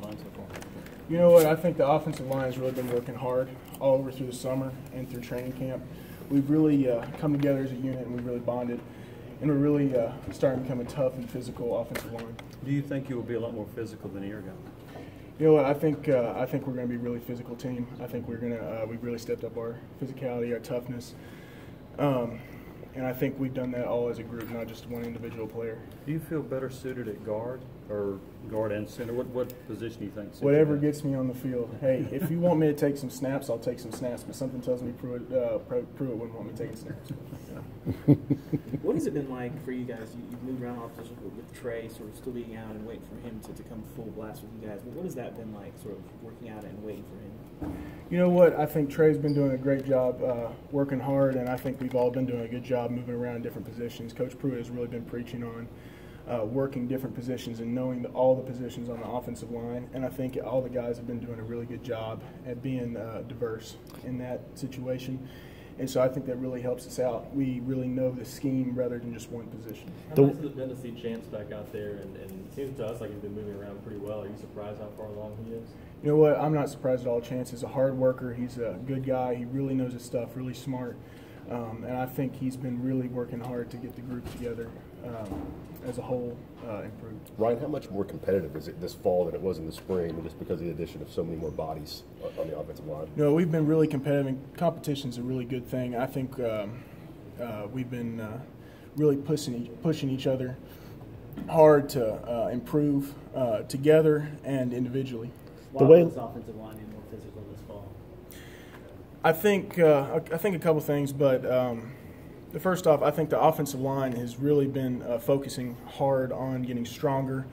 line so far? You know what? I think the offensive line has really been working hard all over through the summer and through training camp. We've really come together as a unit, and we've really bonded. And we're really starting to become a tough and physical offensive line. Do you think you will be a lot more physical than a year ago? You know what? I think we're going to be a really physical team. I think we've really stepped up our physicality, our toughness, and I think we've done that all as a group, not just one individual player. Do you feel better suited at guard or guard and center? What position do you think? Whatever gets me on the field. Hey, if you want me to take some snaps, I'll take some snaps. But something tells me Pruitt wouldn't want me taking snaps. What has it been like for you guys? You've moved around offenses with Trey, sort of still being out and waiting for him to come full blast with you guys. But what has that been like, sort of working out and waiting for him? You know what? I think Trey's been doing a great job working hard, and I think we've all been doing a good job moving around in different positions. Coach Pruitt has really been preaching on working different positions and knowing all the positions on the offensive line, and I think all the guys have been doing a really good job at being diverse in that situation. And so I think that really helps us out. We really know the scheme rather than just one position. How nice has it been to see Chance back out there? And it seems to us like he's been moving around pretty well. Are you surprised how far along he is? You know what? I'm not surprised at all. Chance is a hard worker. He's a good guy. He really knows his stuff, really smart. And I think he's been really working hard to get the group together as a whole improved. Ryan, how much more competitive is it this fall than it was in the spring, just because of the addition of so many more bodies on the offensive line? You know, we've been really competitive. Competition's a really good thing. I think we've been really pushing each other hard to improve together and individually. Why was this offensive line any more physical this fall? I think a couple things, but the first off, I think the offensive line has really been focusing hard on getting stronger,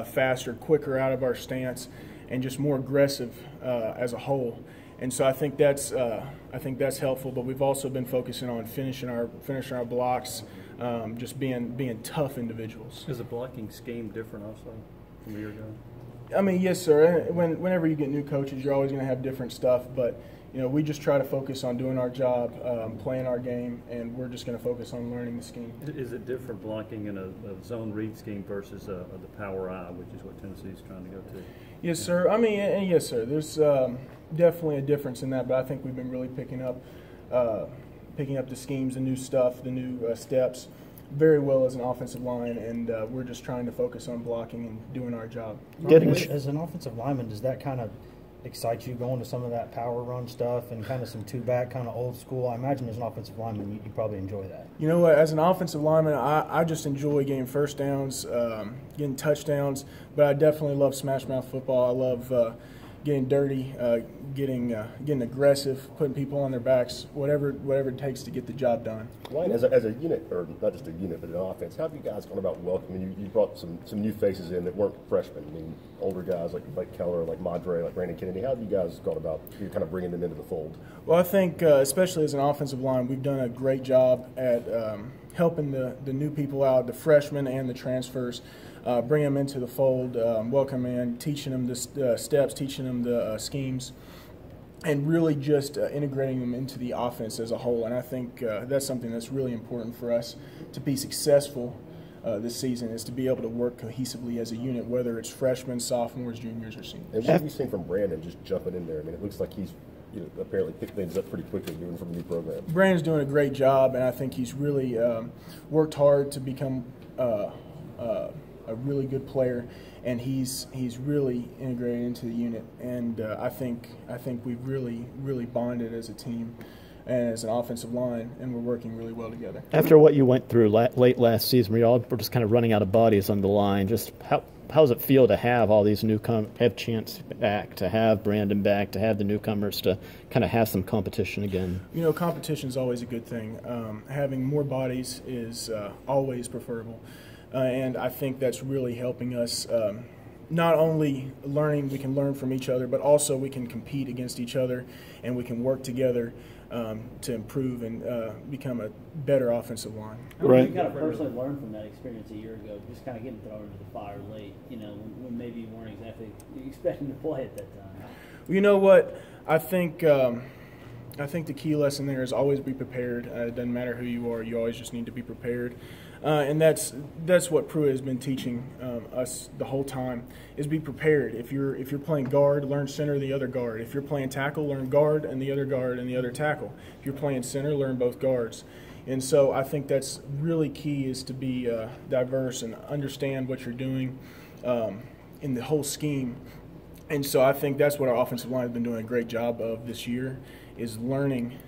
faster, quicker out of our stance, and just more aggressive as a whole. And so I think that's helpful. But we've also been focusing on finishing our blocks, just being tough individuals. Is the blocking scheme different also from a year ago? I mean, yes, sir. Whenever you get new coaches, you're always going to have different stuff, but you know, we just try to focus on doing our job, playing our game, and we're just going to focus on learning the scheme. Is it different blocking in a zone read scheme versus the power eye, which is what Tennessee's trying to go to? Yes, sir. I mean, and yes, sir. There's definitely a difference in that, but I think we've been really picking up the schemes, the new stuff, the new steps very well as an offensive line, and we're just trying to focus on blocking and doing our job. As an offensive lineman, does that kind of excite you going to some of that power run stuff and kind of some two-back, kind of old school? I imagine as an offensive lineman, you probably enjoy that. You know what? As an offensive lineman, I just enjoy getting first downs, getting touchdowns, but I definitely love smash mouth football. I love getting dirty, getting aggressive, putting people on their backs, whatever it takes to get the job done. Ryan, as a unit, or not just a unit, but an offense, how have you guys gone about welcoming? You brought some new faces in that weren't freshmen. I mean, older guys like Keller, like Madre, like Brandon Kennedy. How have you guys gone about kind of bringing them into the fold? Well, I think especially as an offensive line, we've done a great job at helping the new people out, the freshmen and the transfers. Bring them into the fold, welcome in, teaching them the steps, teaching them the schemes, and really just integrating them into the offense as a whole. And I think that's something that's really important for us to be successful this season, is to be able to work cohesively as a unit, whether it's freshmen, sophomores, juniors, or seniors. And what have you seen from Brandon just jumping in there? I mean, it looks like he's apparently picked things up pretty quickly doing from the new program. Brandon's doing a great job, and I think he's really worked hard to become a really good player, and he's really integrated into the unit, and I think we've really bonded as a team and as an offensive line, and we're working really well together. After what you went through late last season, where you all were just kind of running out of bodies on the line, just how does it feel to have all these have Chance back, to have Brandon back, to have the newcomers, to kind of have some competition again? You know, competition is always a good thing. Having more bodies is always preferable. And I think that's really helping us not only we can learn from each other, but also we can compete against each other, and we can work together to improve and become a better offensive line. Right. You kind of personally learned from that experience a year ago, just kind of getting thrown into the fire late, when maybe you weren't exactly expecting to play at that time. Well, you know what? I think the key lesson there is always be prepared. It doesn't matter who you are. You always just need to be prepared. And that's what Pruitt has been teaching us the whole time, is be prepared. If you're playing guard, learn center, the other guard. If you're playing tackle, learn guard and the other tackle. If you're playing center, learn both guards. And so I think that's really key, is to be diverse and understand what you're doing in the whole scheme. And so I think that's what our offensive line has been doing a great job of this year, is learning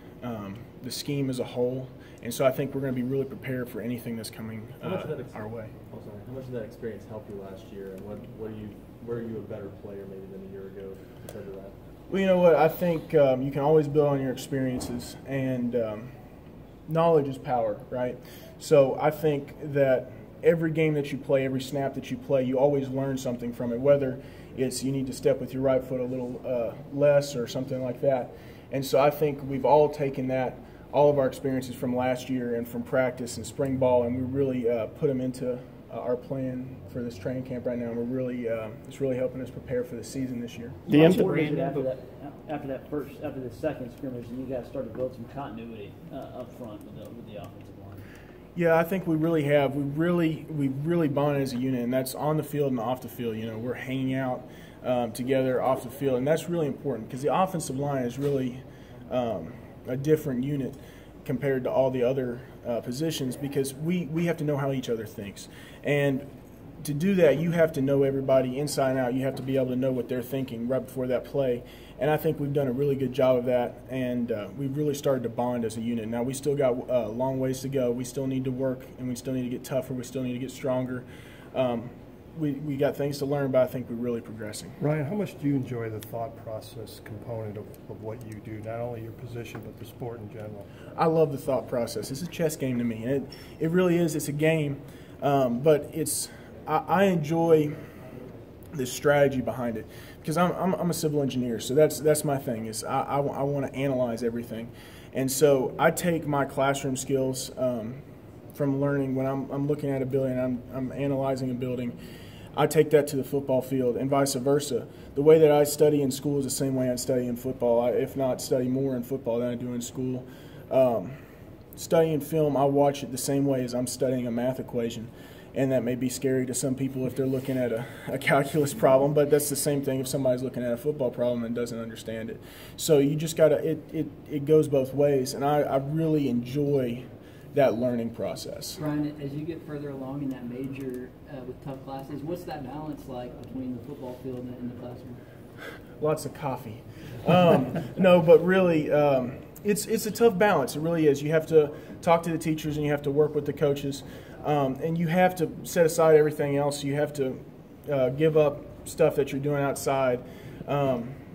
the scheme as a whole. And so I think we're going to be really prepared for anything that's coming our way. How much did that experience help you last year, and where are you a better player maybe than a year ago compared to that? Well, you know what? I think you can always build on your experiences, and knowledge is power, right? So I think that every game that you play, every snap that you play, you always learn something from it, whether it's you need to step with your right foot a little less or something like that. And so I think we've all taken that, all of our experiences from last year and from practice and spring ball, and we really put them into our plan for this training camp right now. And we're really it's really helping us prepare for the season this year. After the second scrimmage, and you guys started to build some continuity up front with the offensive line. Yeah, I think we really have. We really bonded as a unit, and that's on the field and off the field. You know, we're hanging out together off the field, and that's really important, because the offensive line is really a different unit compared to all the other positions, because we have to know how each other thinks. And to do that, you have to know everybody inside and out. You have to be able to know what they're thinking right before that play. And I think we've done a really good job of that, and we've really started to bond as a unit. Now, we still got a long ways to go. We still need to work, and we still need to get tougher. We still need to get stronger. We got things to learn, but I think we're really progressing. Ryan, how much do you enjoy the thought process component of what you do, not only your position but the sport in general? I love the thought process. It's a chess game to me, and it really is. It's a game, but I enjoy the strategy behind it, because I'm a civil engineer, so that's my thing. Is I want to analyze everything, and so I take my classroom skills from learning when I'm looking at a building and I'm analyzing a building. I take that to the football field, and vice versa. The way that I study in school is the same way I study in football. if not study more in football than I do in school. Studying film, I watch it the same way as I'm studying a math equation. And that may be scary to some people if they're looking at a calculus problem, but that's the same thing if somebody's looking at a football problem and doesn't understand it. So you just got to, it goes both ways, and I really enjoy that learning process. Ryan, as you get further along in that major with tough classes, what's that balance like between the football field and the classroom? Lots of coffee. No, but really, it's a tough balance. It really is. You have to talk to the teachers, and you have to work with the coaches. And you have to set aside everything else. You have to give up stuff that you're doing outside.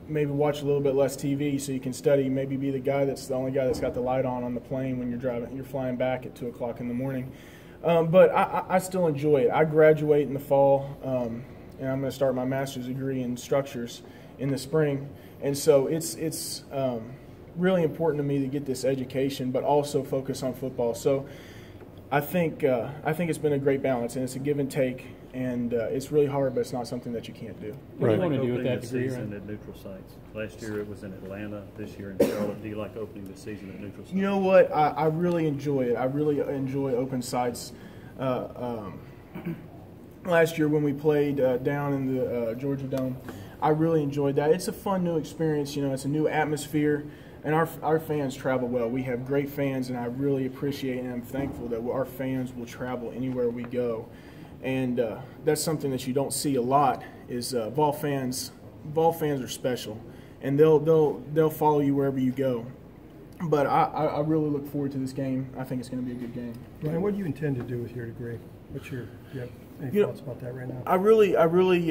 Maybe watch a little bit less TV so you can study. Maybe be the only guy that's got the light on the plane when you're flying back at 2 o'clock in the morning. But I still enjoy it. I graduate in the fall, and I'm going to start my master's degree in structures in the spring. And so it's really important to me to get this education, but also focus on football. So I think it's been a great balance, and it's a give and take, and it's really hard, but it's not something that you can't do. What do you want to do with that season at neutral sites? Last year it was in Atlanta. This year in Charlotte. Do you like opening the season at neutral sites? You know what? I really enjoy it. I really enjoy open sites. Last year when we played down in the Georgia Dome, I really enjoyed that. It's a fun new experience. You know, it's a new atmosphere. And our fans travel well. We have great fans, and I really appreciate and I'm thankful that our fans will travel anywhere we go. And that's something that you don't see a lot is Vol fans. Vol fans are special, and they'll follow you wherever you go. But I really look forward to this game. I think it's going to be a good game. Ryan, what do you intend to do with your degree? Do you have any thoughts about that right now? I really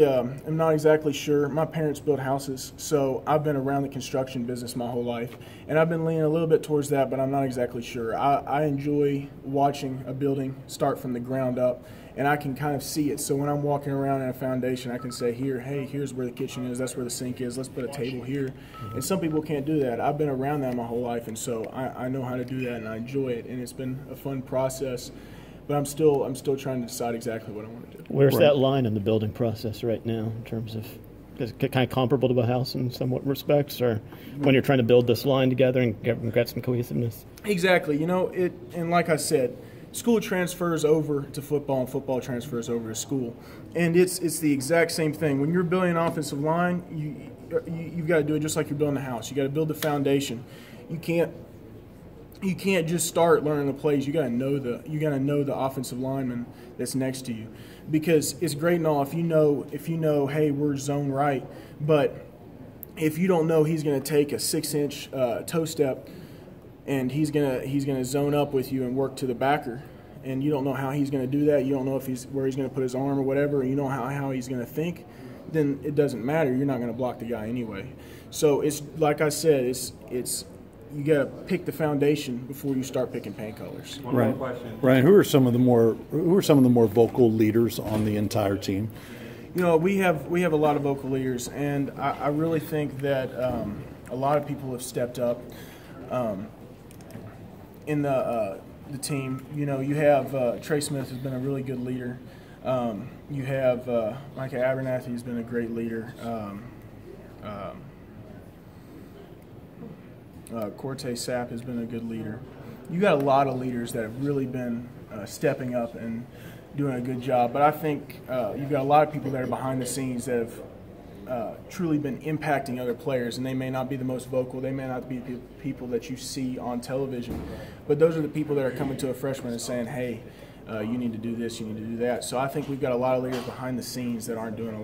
am not exactly sure. My parents built houses, so I've been around the construction business my whole life, and I've been leaning a little bit towards that, but I'm not exactly sure. I enjoy watching a building start from the ground up, and I can kind of see it. So when I'm walking around in a foundation, I can say, here's where the kitchen is, that's where the sink is, let's put a table here. Mm-hmm. And some people can't do that. I've been around that my whole life, and so I know how to do that, and I enjoy it, and it's been a fun process. But I'm still trying to decide exactly what I want to do. Where's that line in the building process right now in terms of, is it kind of comparable to a house in somewhat respects, or when you're trying to build this line together and get some cohesiveness? Exactly. You know, and like I said, school transfers over to football and football transfers over to school. And it's the exact same thing. When you're building an offensive line, you've got to do it just like you're building a house. You got to build the foundation. You can't just start learning the plays. You got to know the offensive lineman that's next to you, because it's great and all if you know, hey, we're zone right, but if you don't know he's going to take a 6-inch toe step and he's gonna zone up with you and work to the backer, and you don't know how he's going to do that, you don't know where he's going to put his arm or whatever, and you don't know how he's going to think, then it doesn't matter. You're not going to block the guy anyway. So it's like I said, it's you got to pick the foundation before you start picking paint colors. One more question. Ryan, who are some of the more vocal leaders on the entire team? You know, we have a lot of vocal leaders, and I really think that a lot of people have stepped up in the team. You know, you have Trey Smith has been a really good leader. You have Micah Abernathy has been a great leader. Cortez Sapp has been a good leader. You got a lot of leaders that have really been stepping up and doing a good job. But I think you've got a lot of people that are behind the scenes that have truly been impacting other players, and they may not be the most vocal. They may not be the people that you see on television, but those are the people that are coming to a freshman and saying, hey, you need to do this, you need to do that. So I think we've got a lot of leaders behind the scenes that aren't doing a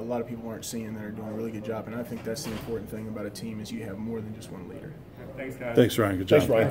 lot of people aren't seeing that are doing a really good job. And I think that's the important thing about a team is you have more than just one leader. Thanks, Ryan. Good job. Thanks, Ryan.